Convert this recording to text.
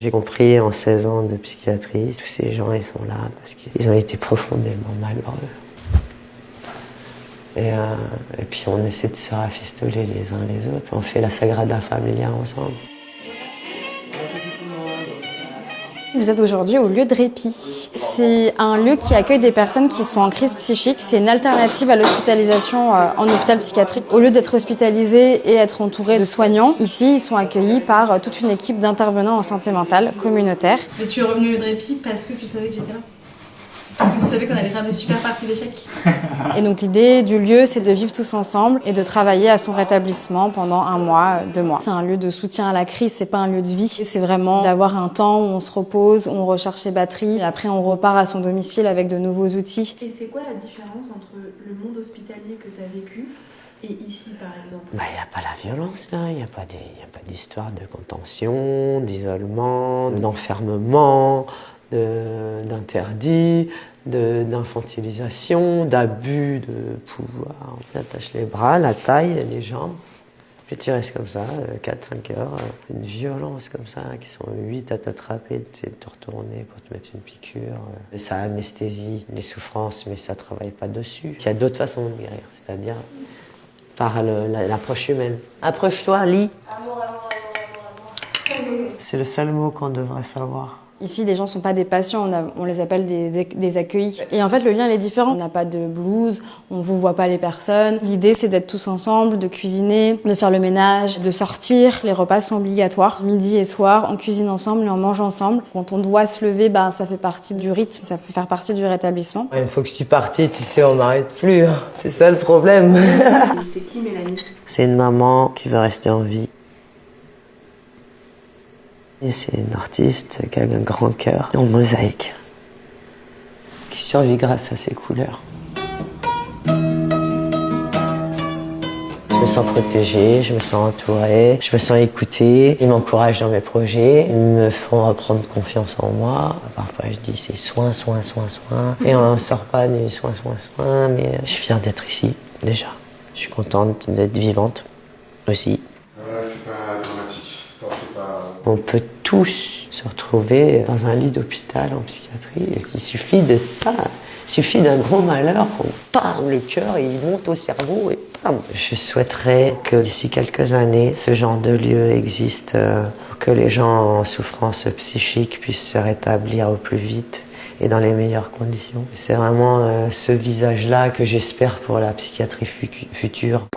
J'ai compris en 16 ans de psychiatrie, tous ces gens ils sont là parce qu'ils ont été profondément malheureux. Et puis on essaie de se rafistoler les uns les autres. On fait la Sagrada Familia ensemble. Vous êtes aujourd'hui au lieu de répit. C'est un lieu qui accueille des personnes qui sont en crise psychique. C'est une alternative à l'hospitalisation en hôpital psychiatrique. Au lieu d'être hospitalisés et être entourés de soignants, ici ils sont accueillis par toute une équipe d'intervenants en santé mentale communautaire. Mais tu es revenu au lieu de répit parce que tu savais que j'étais là. Parce que tu savais qu'on allait faire des super parties d'échecs. Et donc l'idée du lieu, c'est de vivre tous ensemble et de travailler à son rétablissement pendant 1 mois, 2 mois. C'est un lieu de soutien à la crise, c'est pas un lieu de vie. C'est vraiment d'avoir un temps où on se repose, où on recharge ses batteries, et après on repart à son domicile avec de nouveaux outils. Et c'est quoi la différence entre le monde hospitalier que tu as vécu et ici par exemple? Il n'y a pas la violence là, il n'y a pas d'histoire de contention, d'isolement, d'enfermement, d'interdit, d'infantilisation, d'abus de pouvoir. On attache les bras, la taille, les jambes, puis tu restes comme ça, 4-5 heures, une violence comme ça, qui sont 8 à t'attraper, de te retourner pour te mettre une piqûre. Ça anesthésie les souffrances, mais ça ne travaille pas dessus. Il y a d'autres façons de guérir, c'est-à-dire par l'approche humaine. Approche-toi, lis. C'est le seul mot qu'on devrait savoir. Ici, les gens ne sont pas des patients, on les appelle des accueillis. Et en fait, le lien, il est différent. On n'a pas de blues, on ne vous voit pas les personnes. L'idée, c'est d'être tous ensemble, de cuisiner, de faire le ménage, de sortir. Les repas sont obligatoires. Midi et soir, on cuisine ensemble et on mange ensemble. Quand on doit se lever, ça fait partie du rythme, ça peut faire partie du rétablissement. Une fois que je suis partie, tu sais, on m'arrête plus. Hein. C'est ça le problème. C'est qui Mélanie? C'est une maman qui veut rester en vie. Et c'est une artiste qui a un grand cœur en mosaïque, qui survit grâce à ses couleurs. Je me sens protégée, je me sens entourée, je me sens écoutée. Ils m'encouragent dans mes projets, ils me font reprendre confiance en moi. Parfois je dis c'est soin, soin, soin, soin. Et on ne sort pas du soin, soin, soin, mais je suis fière d'être ici, déjà. Je suis contente d'être vivante aussi. C'est pas dramatique. On peut tous se retrouver dans un lit d'hôpital en psychiatrie. Il suffit de ça. Il suffit d'un gros malheur, le cœur il monte au cerveau et bam. Je souhaiterais que d'ici quelques années, ce genre de lieu existe, pour que les gens en souffrance psychique puissent se rétablir au plus vite et dans les meilleures conditions. C'est vraiment ce visage-là que j'espère pour la psychiatrie future.